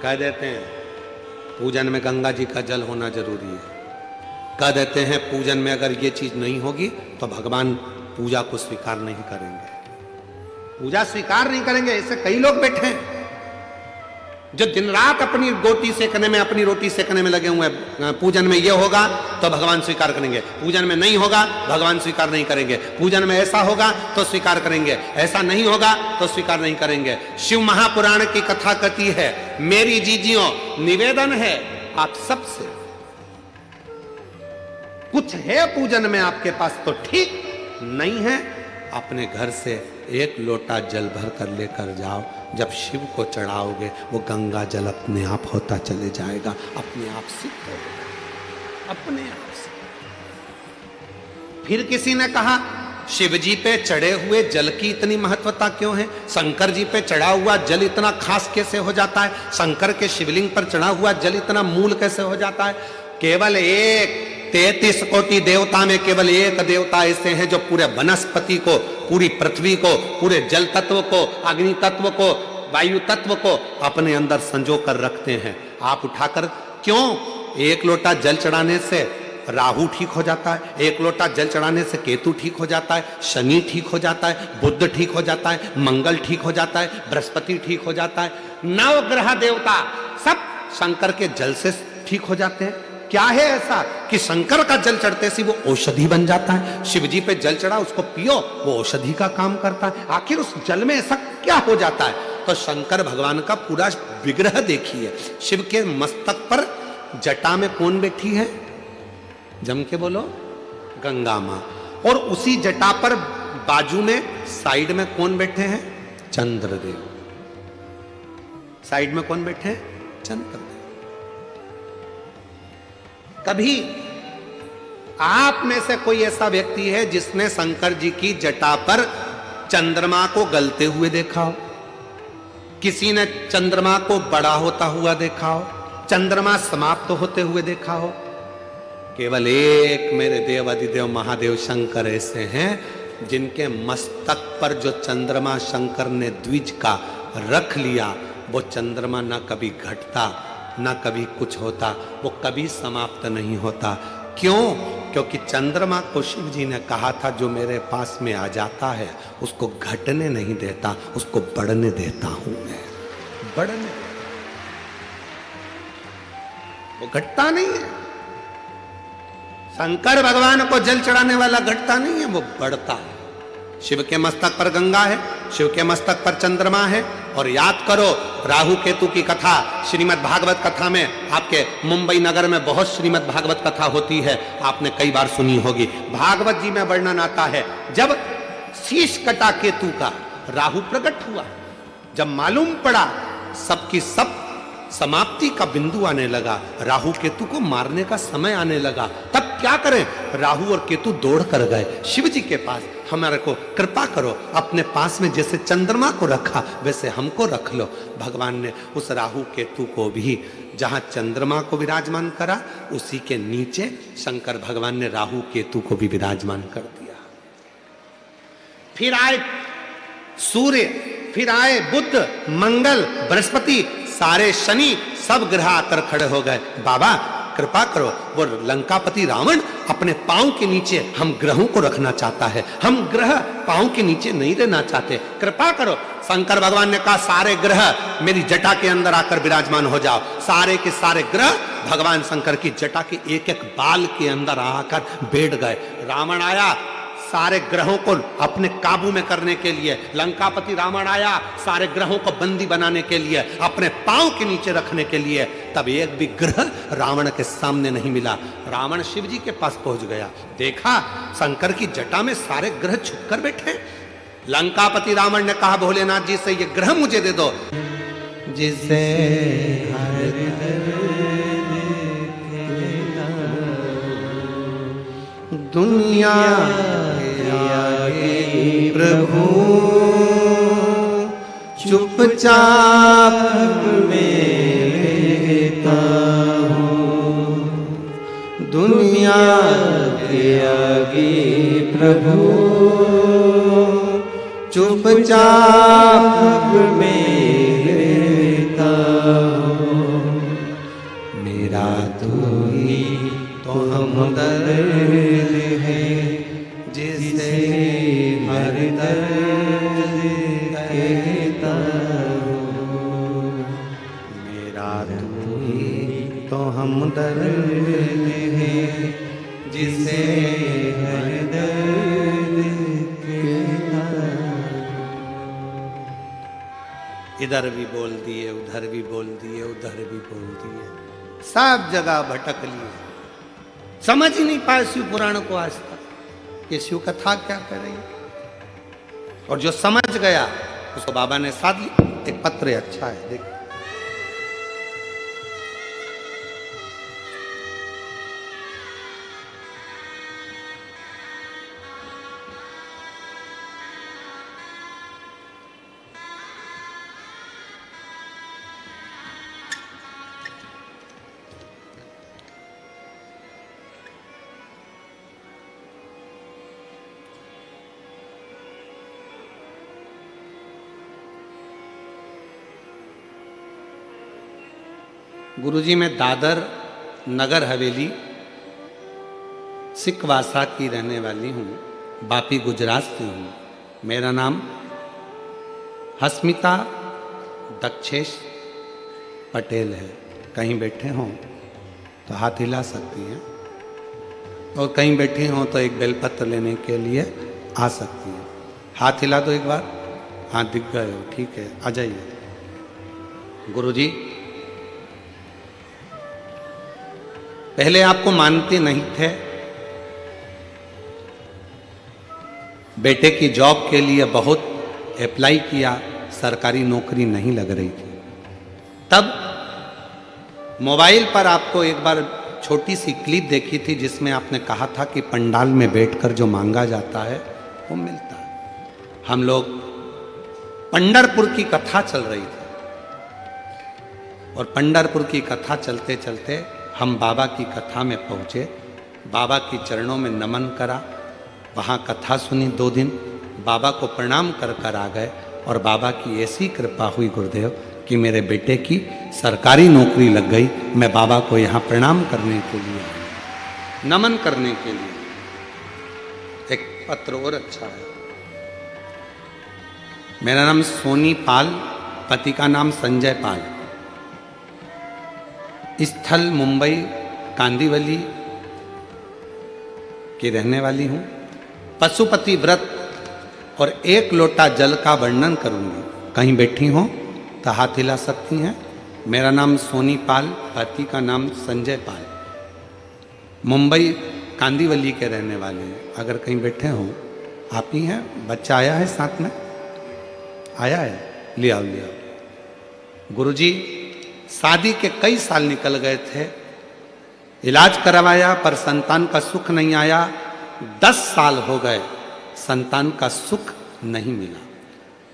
कह देते हैं पूजन में गंगा जी का जल होना जरूरी है, कह देते हैं पूजन में अगर ये चीज नहीं होगी तो भगवान पूजा को स्वीकार नहीं करेंगे, पूजा स्वीकार नहीं करेंगे। ऐसे कई लोग बैठे हैं जो दिन रात अपनी रोटी सेकने में, अपनी रोटी सेकने में लगे हुए हैं। पूजन में ये होगा तो भगवान स्वीकार करेंगे, पूजन में नहीं होगा भगवान स्वीकार नहीं करेंगे, पूजन में ऐसा होगा तो स्वीकार करेंगे, ऐसा नहीं होगा तो स्वीकार नहीं करेंगे। शिव महापुराण की कथा कहती है, मेरी जीजियों निवेदन है आप सबसे कुछ है पूजन में आपके पास तो ठीक, नहीं है अपने घर से एक लोटा जल भर कर लेकर जाओ। जब शिव को चढ़ाओगे वो गंगा जल अपने आप होता चले जाएगा, अपने आप सिद्ध हो जाएगा, अपने आप से। फिर किसी ने कहा शिव जी पे चढ़े हुए जल की इतनी महत्वता क्यों है? शंकर जी पे चढ़ा हुआ जल इतना खास कैसे हो जाता है? शंकर के शिवलिंग पर चढ़ा हुआ जल इतना मूल कैसे हो जाता है? केवल एक 33 कोटि देवता में केवल एक देवता ऐसे हैं जो पूरे वनस्पति को, पूरी पृथ्वी को, पूरे जल तत्व को, अग्नि तत्व को, वायु तत्व को अपने अंदर संजो कर रखते हैं। आप उठाकर क्यों? एक लोटा जल चढ़ाने से राहु ठीक हो जाता है, एक लोटा जल चढ़ाने से केतु ठीक हो जाता है, शनि ठीक हो जाता है, बुध ठीक हो जाता है, मंगल ठीक हो जाता है, बृहस्पति ठीक हो जाता है, नवग्रह देवता सब शंकर के जल से ठीक हो जाते हैं। क्या है ऐसा कि शंकर का जल चढ़ते से वो औषधि बन जाता है? शिव जी पे जल चढ़ा उसको पियो, वो औषधि का काम करता है। आखिर उस जल में ऐसा क्या हो जाता है? तो शंकर भगवान का पूरा विग्रह देखिए। शिव के मस्तक पर जटा में कौन बैठी है? जम के बोलो, गंगा मां। और उसी जटा पर बाजू में साइड में कौन बैठे हैं? चंद्रदेव। साइड में कौन बैठे हैं? चंद्रदेव। कभी आप में से कोई ऐसा व्यक्ति है जिसने शंकर जी की जटा पर चंद्रमा को गलते हुए देखा हो? किसी ने चंद्रमा को बड़ा होता हुआ देखा हो? चंद्रमा समाप्त होते हुए देखा हो? केवल एक मेरे देव अधिदेव महादेव शंकर ऐसे हैं जिनके मस्तक पर जो चंद्रमा शंकर ने द्विज का रख लिया, वो चंद्रमा ना कभी घटता ना कभी कुछ होता, वो कभी समाप्त नहीं होता। क्यों? क्योंकि चंद्रमा को शिव जी ने कहा था जो मेरे पास में आ जाता है उसको घटने नहीं देता, उसको बढ़ने देता हूं मैं। बढ़ने, वो घटता नहीं है। शंकर भगवान को जल चढ़ाने वाला घटता नहीं है, वो बढ़ता है। शिव के मस्तक पर गंगा है, शिव के मस्तक पर चंद्रमा है। और याद करो राहु केतु की कथा श्रीमद् भागवत कथा में, आपके मुंबई नगर में बहुत श्रीमद् भागवत कथा होती है, आपने कई बार सुनी होगी। भागवत जी में वर्णन आता है जब शीश कटा केतु का, राहु प्रकट हुआ, जब मालूम पड़ा सबकी सब समाप्ति का बिंदु आने लगा, राहु केतु को मारने का समय आने लगा, तब क्या करें? राहु और केतु दौड़ कर गए शिव जी के पास, हमारे को कृपा करो, अपने पास में जैसे चंद्रमा को रखा वैसे हमको रख लो। भगवान ने उस राहु केतु को भी जहां चंद्रमा को विराजमान करा, उसी के नीचे शंकर भगवान ने राहु केतु को भी विराजमान कर दिया। फिर आए सूर्य, फिर आए बुध, मंगल, बृहस्पति, सारे शनि, सब ग्रह आकर खड़े हो गए। बाबा कृपा करो, वो लंकापति रावण अपने पांव के नीचे हम ग्रहों को रखना चाहता है, हम ग्रह पांव के नीचे नहीं रहना चाहते, कृपा करो। शंकर भगवान ने कहा सारे ग्रह मेरी जटा के अंदर आकर विराजमान हो जाओ। सारे के सारे ग्रह भगवान शंकर की जटा के एक एक बाल के अंदर आकर बैठ गए। रावण आया सारे ग्रहों को अपने काबू में करने के लिए, लंकापति रावण आया सारे ग्रहों को बंदी बनाने के लिए, अपने पांव के नीचे रखने के लिए। तब एक भी ग्रह रावण के सामने नहीं मिला। रावण शिव जी के पास पहुंच गया, देखा शंकर की जटा में सारे ग्रह छुपकर बैठे। लंकापति रावण ने कहा भोलेनाथ जी से ये ग्रह मुझे दे दो, जिसे दुनिया प्रभु चुपचाप रहता हूँ, दुनिया के आगे प्रभु चुपचाप रहता हूँ। मेरा तू ही तो हमदर्द है, जिसे हर दर्द कहता हूँ। मेरा तू ही तो हमदर्द है, जिसे हर दर्द कहता हूँ। इधर भी बोल दिए, उधर भी बोल दिए, उधर भी बोल दिए, सब जगह भटक लिए। समझ ही नहीं पाए शिव पुराण को आज तक कि शिव कथा क्या कर रही है। और जो समझ गया उसको बाबा ने साथ ली। एक पत्र अच्छा है, देखो। गुरुजी, मैं दादर नगर हवेली सिकवासा की रहने वाली हूँ, बापी गुजरात से हूँ। मेरा नाम हस्मिता दक्षेश पटेल है। कहीं बैठे हों तो हाथ हिला सकती हैं, और कहीं बैठी हों तो एक बेलपत्र लेने के लिए आ सकती हैं। हाथ हिला दो एक बार। हाँ, दिख गए हो, ठीक है, आ जाइए। गुरुजी, पहले आपको मानते नहीं थे। बेटे की जॉब के लिए बहुत अप्लाई किया, सरकारी नौकरी नहीं लग रही थी। तब मोबाइल पर आपको एक बार छोटी सी क्लिप देखी थी जिसमें आपने कहा था कि पंडाल में बैठकर जो मांगा जाता है वो मिलता है। हम लोग पंढरपुर की कथा चल रही थी, और पंढरपुर की कथा चलते चलते हम बाबा की कथा में पहुँचे। बाबा की चरणों में नमन करा, वहाँ कथा सुनी 2 दिन, बाबा को प्रणाम कर कर आ गए। और बाबा की ऐसी कृपा हुई गुरुदेव कि मेरे बेटे की सरकारी नौकरी लग गई। मैं बाबा को यहाँ प्रणाम करने के लिए, नमन करने के लिए। एक पत्र और अच्छा है। मेरा नाम सोनी पाल, पति का नाम संजय पाल, स्थल मुंबई कांदीवली की रहने वाली हूँ। पशुपति व्रत और 1 लोटा जल का वर्णन करूँगी। कहीं बैठी हों तो हाथ हिला सकती हैं। मेरा नाम सोनी पाल, पति का नाम संजय पाल, मुंबई कांदीवली के रहने वाले हैं। अगर कहीं बैठे हों, आप ही हैं। बच्चा आया है साथ में, आया है, ले आओ ले आओ। गुरुजी, शादी के कई साल निकल गए थे, इलाज करवाया पर संतान का सुख नहीं आया। 10 साल हो गए, संतान का सुख नहीं मिला।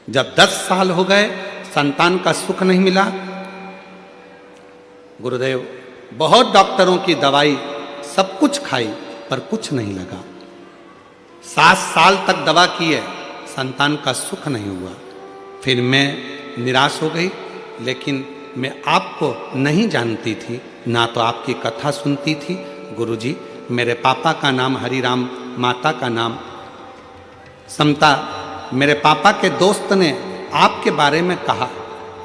जब 10 साल हो गए, संतान का सुख नहीं मिला, गुरुदेव बहुत डॉक्टरों की दवाई सब कुछ खाई पर कुछ नहीं लगा। 7 साल तक दवा की है, संतान का सुख नहीं हुआ। फिर मैं निराश हो गई, लेकिन मैं आपको नहीं जानती थी, ना तो आपकी कथा सुनती थी। गुरुजी, मेरे पापा का नाम हरिराम, माता का नाम समता। मेरे पापा के दोस्त ने आपके बारे में कहा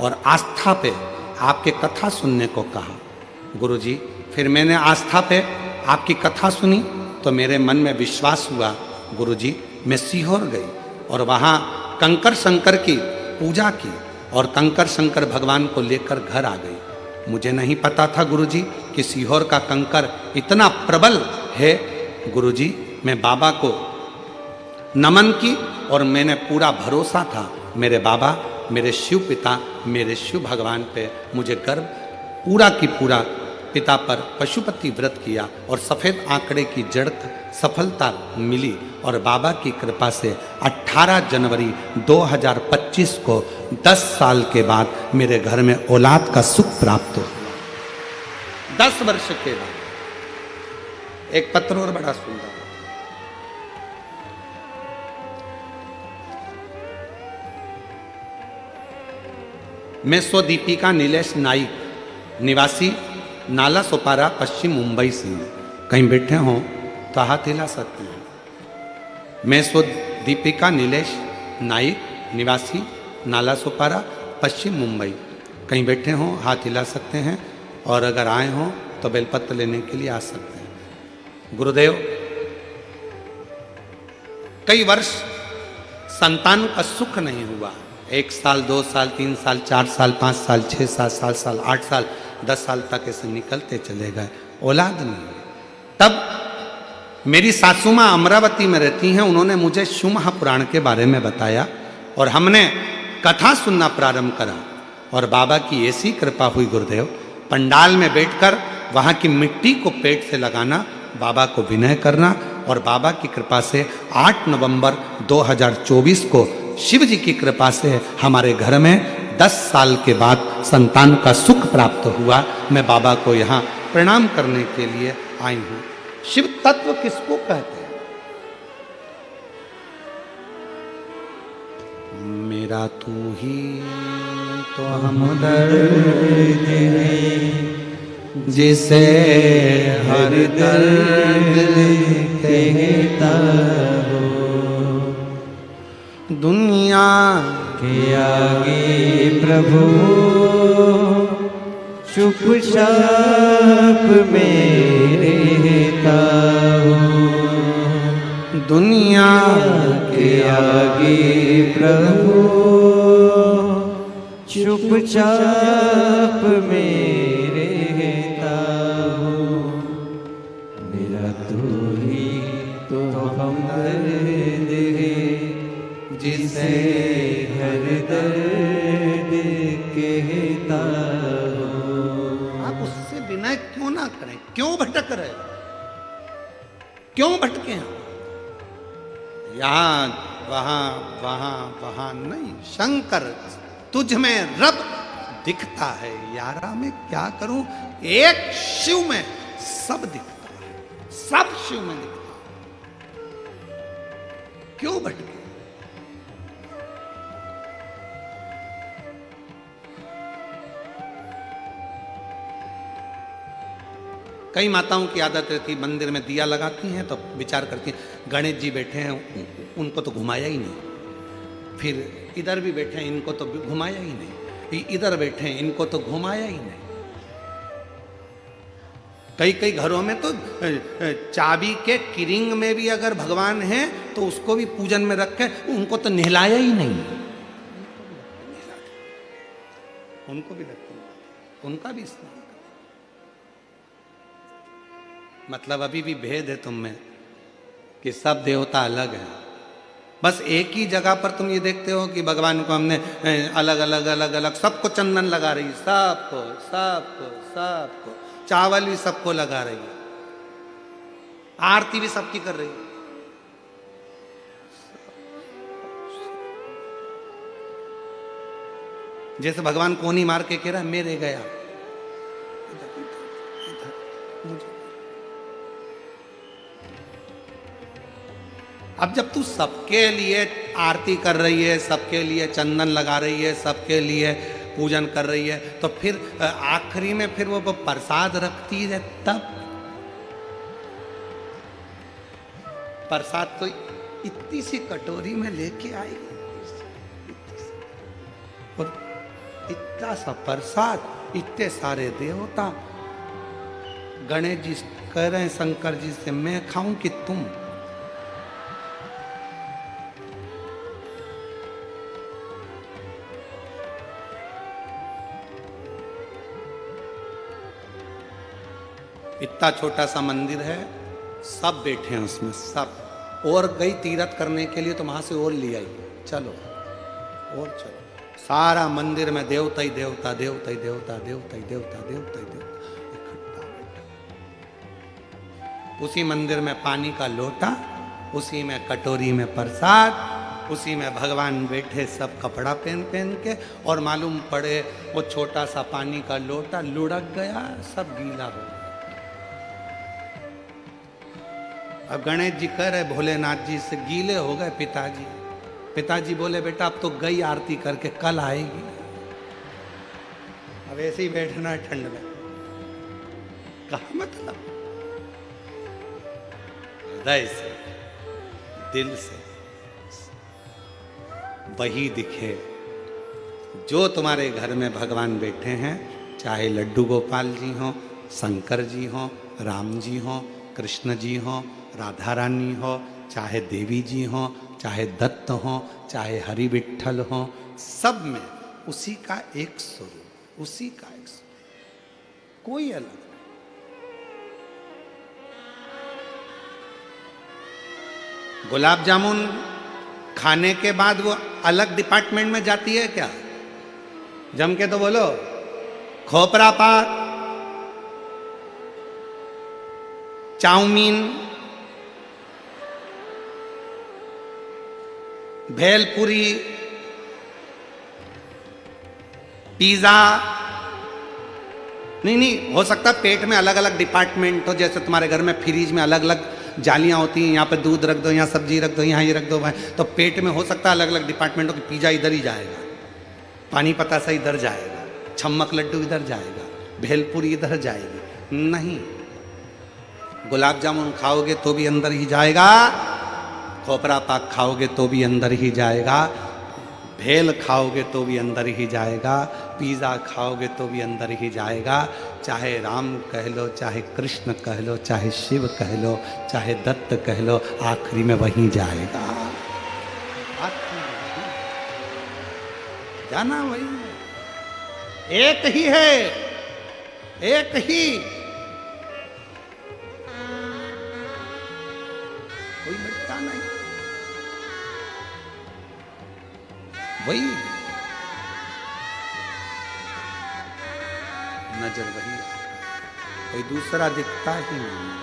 और आस्था पे आपके कथा सुनने को कहा। गुरुजी, फिर मैंने आस्था पे आपकी कथा सुनी तो मेरे मन में विश्वास हुआ। गुरुजी, मैं सीहोर गई और वहाँ कंकर शंकर की पूजा की और कंकर शंकर भगवान को लेकर घर आ गई। मुझे नहीं पता था गुरुजी कि सीहोर का कंकर इतना प्रबल है। गुरुजी, मैं बाबा को नमन की और मैंने पूरा भरोसा था मेरे बाबा, मेरे शिव पिता, मेरे शिव भगवान पे। मुझे गर्व पूरा की पूरा पिता पर पशुपति व्रत किया और सफ़ेद आंकड़े की जड़ सफलता मिली। और बाबा की कृपा से 18 जनवरी 2025 को 10 साल के बाद मेरे घर में औलाद का सुख प्राप्त हुआ। 10 वर्ष के बाद। एक पत्र और बड़ा सुंदर, मैं स्वदीपिका नीलेश नाइक, निवासी नाला सोपारा, पश्चिम मुंबई से। कहीं बैठे हों तो हाथ हिला सकते हैं। मैं स्वदीपिका नीलेश नाइक, निवासी नाला सोपारा, पश्चिम मुंबई। कहीं बैठे हों, हाथ हिला सकते हैं, और अगर आए हों तो बेलपत्र लेने के लिए आ सकते हैं। गुरुदेव, कई वर्ष संतान का सुख नहीं हुआ। 1 साल, 2 साल, 3 साल, 4 साल, 5 साल, 6 साल, 7 साल, 8 साल, 10 साल तक ऐसे निकलते चले गए, औलाद नहीं। तब मेरी सासू माँ अमरावती में रहती हैं, उन्होंने मुझे शिव महापुराण के बारे में बताया और हमने कथा सुनना प्रारंभ करा। और बाबा की ऐसी कृपा हुई गुरुदेव, पंडाल में बैठकर वहाँ की मिट्टी को पेट से लगाना, बाबा को विनय करना, और बाबा की कृपा से 8 नवंबर 2024 को शिव जी की कृपा से हमारे घर में 10 साल के बाद संतान का सुख प्राप्त हुआ। मैं बाबा को यहाँ प्रणाम करने के लिए आई हूँ। शिव तत्व किसको कहते हैं? मेरा तू ही तो हमदर्द है, जिसे हर दर्द कहता हो, दुनिया के आगे प्रभु चुपचाप में रहता हो, दुनिया के आगे प्रभु चुपचाप में रहता हो, मेरा तू ही तो हमदर्द है, जिसे हर दर्द कहता हो। आप उससे विनय क्यों ना करें? क्यों भटक रहे? क्यों भटके हैं? यहाँ वहां वहां वहां नहीं, शंकर तुझ में रब दिखता है। यारा मैं क्या करूं, एक शिव में सब दिखता है, सब शिव में दिखता है। क्यों भटके? कई माताओं की आदत रहती, मंदिर में दिया लगाती हैं तो विचार करती हैं गणेश जी बैठे हैं, उनको तो घुमाया ही नहीं। फिर इधर भी बैठे हैं, इनको तो घुमाया ही नहीं। इधर बैठे हैं, इनको तो घुमाया ही नहीं। कई कई घरों में तो चाबी के किरिंग में भी अगर भगवान हैं तो उसको भी पूजन में रखे, उनको तो नहलाया ही नहीं। उनको भी रखते, उनका भी स्नान। मतलब अभी भी भेद है तुम में कि सब देवता अलग हैं। बस एक ही जगह पर तुम ये देखते हो कि भगवान को हमने अलग अलग अलग अलग सबको चंदन लगा रही, सबको सबको सबको, चावल भी सबको लगा रही है, आरती भी सबकी कर रही है। जैसे भगवान कोनी मार के कह रहा है मेरे गया, अब जब तू सबके लिए आरती कर रही है, सबके लिए चंदन लगा रही है, सबके लिए पूजन कर रही है, तो फिर आखिरी में फिर वो प्रसाद रखती है, तब प्रसाद तो इतनी सी कटोरी में लेके आई और इतना सा प्रसाद, इतने सारे देवता। गणेश जी कह रहे हैं शंकर जी से, मैं खाऊं कि तुम? इतना छोटा सा मंदिर है, सब बैठे हैं उसमें, सब। और गई तीरथ करने के लिए तो वहां से और ले आई, चलो और चलो। सारा मंदिर में देवता ही देवता, देवता ही देवता, देवता ही देवता, देवता ही देवता इकट्ठा बैठा। उसी मंदिर में पानी का लोटा, उसी में कटोरी में प्रसाद, उसी में भगवान बैठे सब कपड़ा पहन पहन के, और मालूम पड़े वो छोटा सा पानी का लोटा लुढ़क गया, सब गीला हो गया। अब गणेश जी कह रहे भोलेनाथ जी से, गीले हो गए पिताजी। पिताजी बोले बेटा अब तो गई आरती करके, कल आएगी। अब ऐसे ही बैठना है ठंड में, कहा मतलब हृदय से, दिल से वही दिखे जो तुम्हारे घर में भगवान बैठे हैं, चाहे लड्डू गोपाल जी हो, शंकर जी हो, राम जी हो, कृष्ण जी हो, राधा रानी हो, चाहे देवी जी हो, चाहे दत्त हो, चाहे हरि विठ्ठल हो, सब में उसी का एक स्वरूप, उसी का एक स्वरूप, कोई अलग नहीं। गुलाब जामुन खाने के बाद वो अलग डिपार्टमेंट में जाती है क्या? जम के तो बोलो। खोपरा पाक, चाउमीन, भेलपुरी, पिज्जा, नहीं हो सकता पेट में अलग अलग डिपार्टमेंट हो, जैसे तुम्हारे घर में फ्रिज में अलग अलग जालियां होती हैं, यहाँ पे दूध रख दो, यहाँ सब्जी रख दो, यहाँ ये रख दो, तो पेट में हो सकता है अलग अलग डिपार्टमेंट हो कि पिज्जा इधर ही जाएगा, पानी पतासा इधर जाएगा, छम्मक लड्डू इधर जाएगा, भेलपुरी इधर जाएगी। नहीं, गुलाब जामुन खाओगे तो भी अंदर ही जाएगा, खोपरा पाक खाओगे तो भी अंदर ही जाएगा, भेल खाओगे तो भी अंदर ही जाएगा, पिज़्ज़ा खाओगे तो भी अंदर ही जाएगा। चाहे राम कह लो, चाहे कृष्ण कह लो, चाहे शिव कह लो, चाहे दत्त कह लो, आखिरी में वहीं जाएगा। जाना वही एक ही है, एक ही, कोई मिटता नहीं, वही नजर वही है, कोई दूसरा दिखता ही नहीं।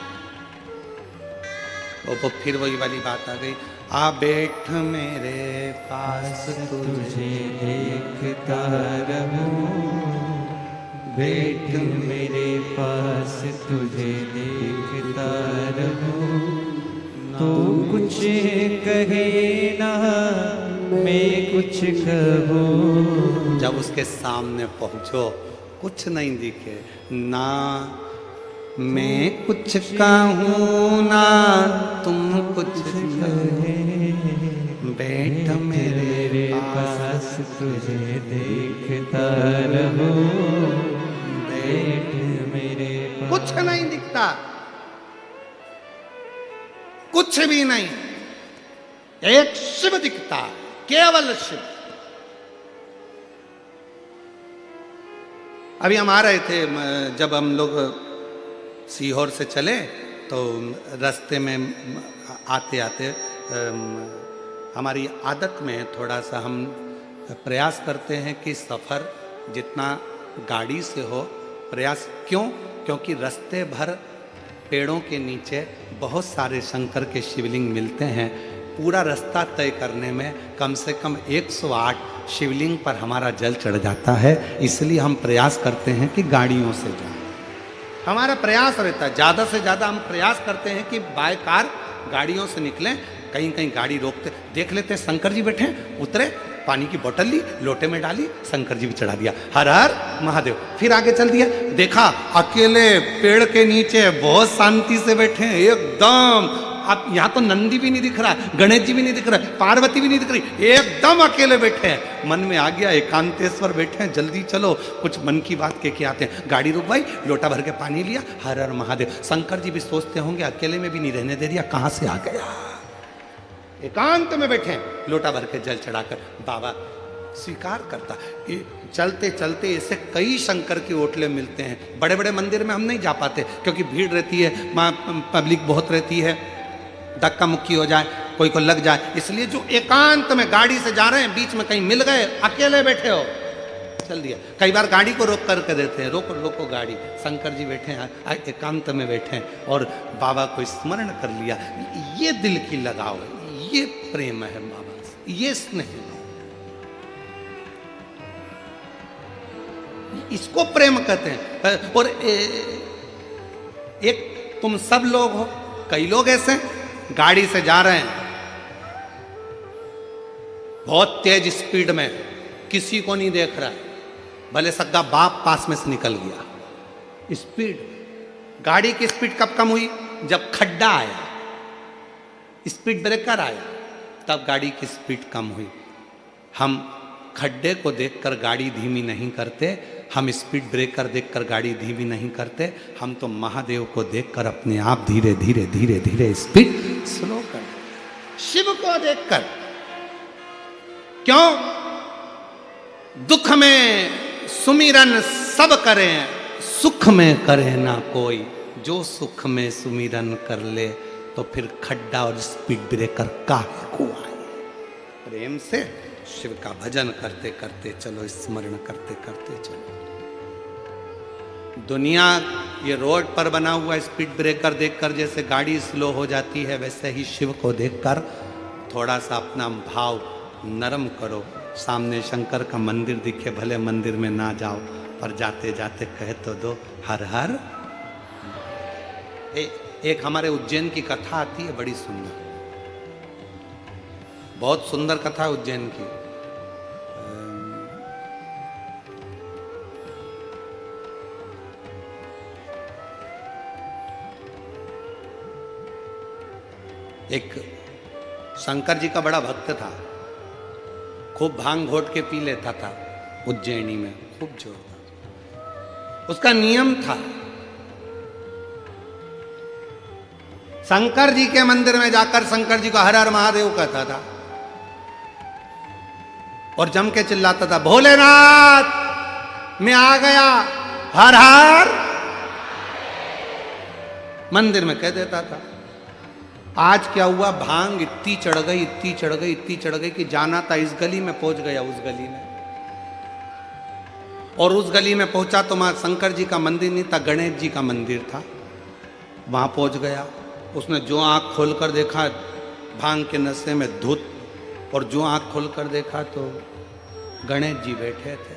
वो फिर वही वाली बात आ गई, आ बैठ मेरे पास तुझे देखता रहूं, बैठ मेरे पास तुझे देखता रहूं, तो कुछ कहे ना मैं कुछ कहूं। जब उसके सामने पहुंचो कुछ नहीं दिखे, ना मैं कुछ कहूं ना तुम कुछ कहे, बैठ मेरे पास तुझे देखता रहूं, बैठ मेरे पास। कुछ नहीं दिखता, कुछ भी नहीं, एक शिव दिखता, केवल शिव। अभी हम आ रहे थे, जब हम लोग सीहोर से चले तो रास्ते में आते आते हमारी आदत में थोड़ा सा हम प्रयास करते हैं कि सफ़र जितना गाड़ी से हो, प्रयास क्यों? क्योंकि रास्ते भर पेड़ों के नीचे बहुत सारे शंकर के शिवलिंग मिलते हैं। पूरा रास्ता तय करने में कम से कम 108 शिवलिंग पर हमारा जल चढ़ जाता है। इसलिए हम प्रयास करते हैं कि गाड़ियों से जाएं। हमारा प्रयास रहता है, ज़्यादा से ज़्यादा हम प्रयास करते हैं कि बाय कार गाड़ियों से निकलें। कहीं कहीं गाड़ी रोकते देख लेते हैं, शंकर जी बैठे हैं, उतरे, पानी की बोतल ली, लोटे में डाली, शंकर जी भी चढ़ा दिया, हर हर महादेव। फिर आगे चल दिया, देखा अकेले पेड़ के नीचे बहुत शांति से बैठे हैं एकदम। अब यहाँ तो नंदी भी नहीं दिख रहा, गणेश जी भी नहीं दिख रहा, पार्वती भी नहीं दिख रही, एकदम अकेले बैठे हैं। मन में आ गया एकांतेश्वर बैठे हैं, जल्दी चलो कुछ मन की बात कह के आते हैं। गाड़ी रुकवाई, लोटा भर के पानी लिया, हर हर महादेव। शंकर जी भी सोचते होंगे अकेले में भी नहीं रहने दे दिया, कहाँ से आ गया। एकांत में बैठे, लोटा भर के जल चढ़ाकर बाबा स्वीकार करता। चलते चलते ऐसे कई शंकर के ओटले मिलते हैं। बड़े बड़े मंदिर में हम नहीं जा पाते क्योंकि भीड़ रहती है, पब्लिक बहुत रहती है, धक्का मुक्की हो जाए, कोई को लग जाए। इसलिए जो एकांत में गाड़ी से जा रहे हैं, बीच में कहीं मिल गए, अकेले बैठे हो, चल दिया। कई बार गाड़ी को रोक करके देते हैं, रोको रोको गाड़ी, शंकर जी बैठे हैं, एकांत में बैठे हैं और बाबा को स्मरण कर लिया। ये दिल की लगाव है, ये प्रेम है बाबा से, ये स्नेह है, इसको प्रेम कहते हैं। और एक तुम सब लोग हो, कई लोग ऐसे गाड़ी से जा रहे हैं बहुत तेज स्पीड में, किसी को नहीं देख रहा है, भले सगा बाप पास में से निकल गया। स्पीड, गाड़ी की स्पीड कब कम हुई? जब खड्डा आया, स्पीड ब्रेकर आया, तब गाड़ी की स्पीड कम हुई। हम खड्डे को देखकर गाड़ी धीमी नहीं करते, हम स्पीड ब्रेकर देखकर गाड़ी धीमी नहीं करते, हम तो महादेव को देखकर अपने आप धीरे धीरे धीरे धीरे स्पीड स्लो कर, शिव को देखकर। क्यों? दुख में सुमिरन सब करें, सुख में करे ना कोई, जो सुख में सुमिरन कर ले तो फिर खड्डा और स्पीड ब्रेकर काहे को आए। प्रेम से शिव का भजन करते करते चलो, स्मरण करते करते चलो। दुनिया ये रोड पर बना हुआ स्पीड ब्रेकर देखकर जैसे गाड़ी स्लो हो जाती है, वैसे ही शिव को देखकर थोड़ा सा अपना भाव नरम करो। सामने शंकर का मंदिर दिखे, भले मंदिर में ना जाओ, पर जाते जाते कह तो दो हर हर। एक हमारे उज्जैन की कथा आती है, बड़ी सुंदर, बहुत सुंदर कथा है उज्जैन की। एक शंकर जी का बड़ा भक्त था, खूब भांग घोट के पी लेता था उज्जैनी में, खूब जोरदार। उसका नियम था, शंकर जी के मंदिर में जाकर शंकर जी को हर हर महादेव कहता था और जम के चिल्लाता था, भोलेनाथ मैं आ गया, हर हर। मंदिर में कह देता था। आज क्या हुआ, भांग इतनी चढ़ गई, इतनी चढ़ गई, इतनी चढ़ गई कि जाना था इस गली में, पहुंच गया उस गली में। और उस गली में पहुंचा तो वहां शंकर जी का मंदिर नहीं था, गणेश जी का मंदिर था। वहां पहुंच गया, उसने जो आंख खोलकर देखा भांग के नशे में धुत, और जो आंख खोलकर देखा तो गणेश जी बैठे थे।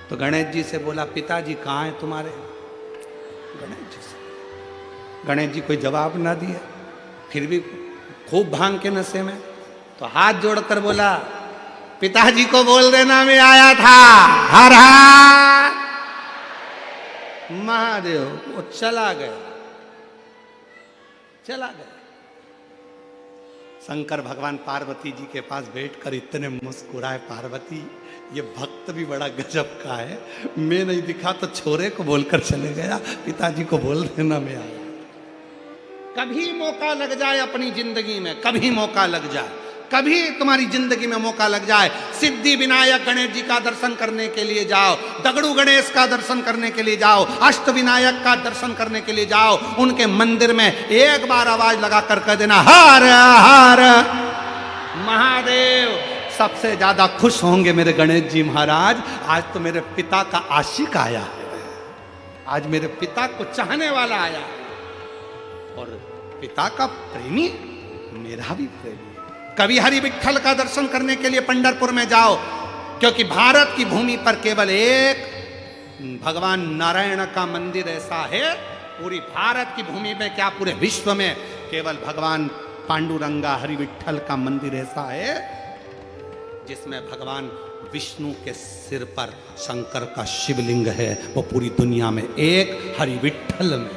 तो गणेश जी से बोला, पिताजी कहाँ हैं तुम्हारे? गणेश जी कोई जवाब ना दिए, फिर भी खूब भांग के नशे में। तो हाथ जोड़कर बोला, पिताजी को बोल देना मैं आया था, हर हर महादेव। वो चला गया, चला गया। शंकर भगवान पार्वती जी के पास बैठकर इतने मुस्कुराए, पार्वती ये भक्त भी बड़ा गजब का है, मैं नहीं दिखा तो छोरे को बोलकर चले गया, पिताजी को बोल देना मैं आया। कभी मौका लग जाए अपनी जिंदगी में, कभी मौका लग जाए, कभी तुम्हारी जिंदगी में मौका लग जाए, सिद्धि विनायक गणेश जी का दर्शन करने के लिए जाओ, दगड़ू गणेश का दर्शन करने के लिए जाओ, अष्ट विनायक का दर्शन करने के लिए जाओ। उनके मंदिर में एक बार आवाज लगा कर कह देना, हर हर महादेव। सबसे ज्यादा खुश होंगे मेरे गणेश जी महाराज, आज तो मेरे पिता का आशिक आया है, आज मेरे पिता को चाहने वाला आया है, और पिता का प्रेमी मेरा भी प्रेमी। कभी हरि विठ्ठल का दर्शन करने के लिए पंढरपुर में जाओ, क्योंकि भारत की भूमि पर केवल एक भगवान नारायण का मंदिर ऐसा है, पूरी भारत की भूमि में क्या पूरे विश्व में केवल भगवान पांडुरंगा हरि विठ्ठल का मंदिर ऐसा है जिसमें भगवान विष्णु के सिर पर शंकर का शिवलिंग है। वो पूरी दुनिया में एक हरि विठ्ठल में,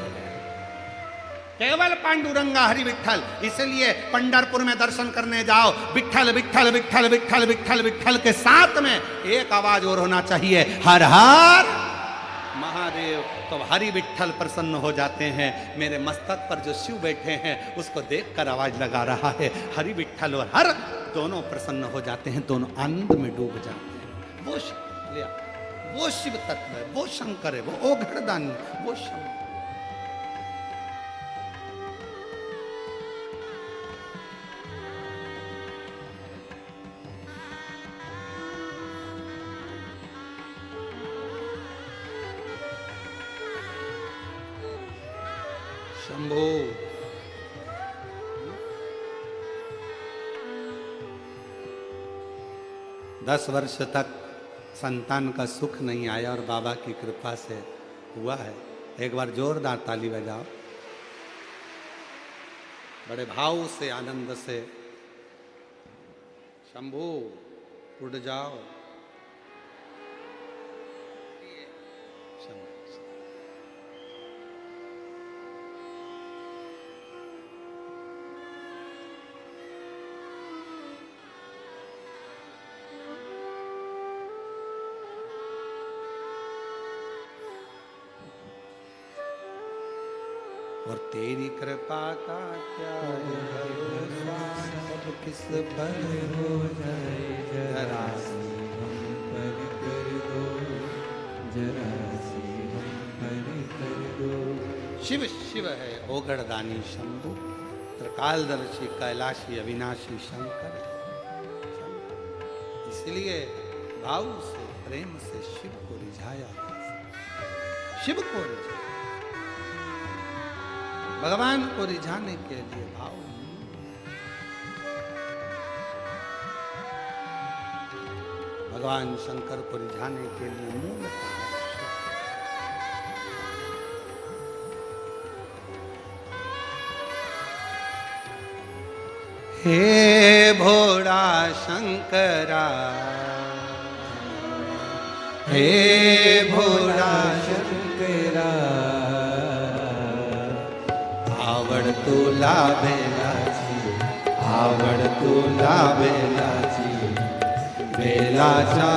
केवल पांडुरंगा हरि विठ्ठल। इसलिए पंढरपुर में दर्शन करने जाओ, विठ्ठल विठ्ठल विठ्ठल विठ्ठल विठ्ठल विठ्ठल के साथ में एक आवाज और होना चाहिए, हर हर महादेव। तो हरि विठ्ठल प्रसन्न हो जाते हैं। मेरे मस्तक पर जो शिव बैठे हैं उसको देखकर आवाज लगा रहा है, हरि विठ्ठल और हर दोनों प्रसन्न हो जाते हैं, दोनों आनंद में डूब जाते हैं। वो शिव, वो शिव तत्व है, वो शंकर है, वो ओघड़दानी, वो शंकर। शंभो। 10 वर्ष तक संतान का सुख नहीं आया और बाबा की कृपा से हुआ है। एक बार जोरदार ताली बजाओ, बड़े भाव से, आनंद से। शंभो उड़ जाओ। और तेरी कृपा का क्या भरोसा, अब किस पर हो जाए, जरा सी हम पर कर दो, जरा सी हम पर कर दो। शिव शिव है ओगड़दानी शंभु, त्रिकालदर्शी कैलाशी अविनाशी शंकर। इसलिए भाव से प्रेम से शिव को रिझाया, शिव को रिझाया। भगवान को रिझाने के लिए भाव, भगवान शंकर को रिझाने के लिए मूल हे भोला शंकरा, हे भोला शंकरा, आवड़ तुला बेलाची, आवड़ तुला बेलाची, बेलाचा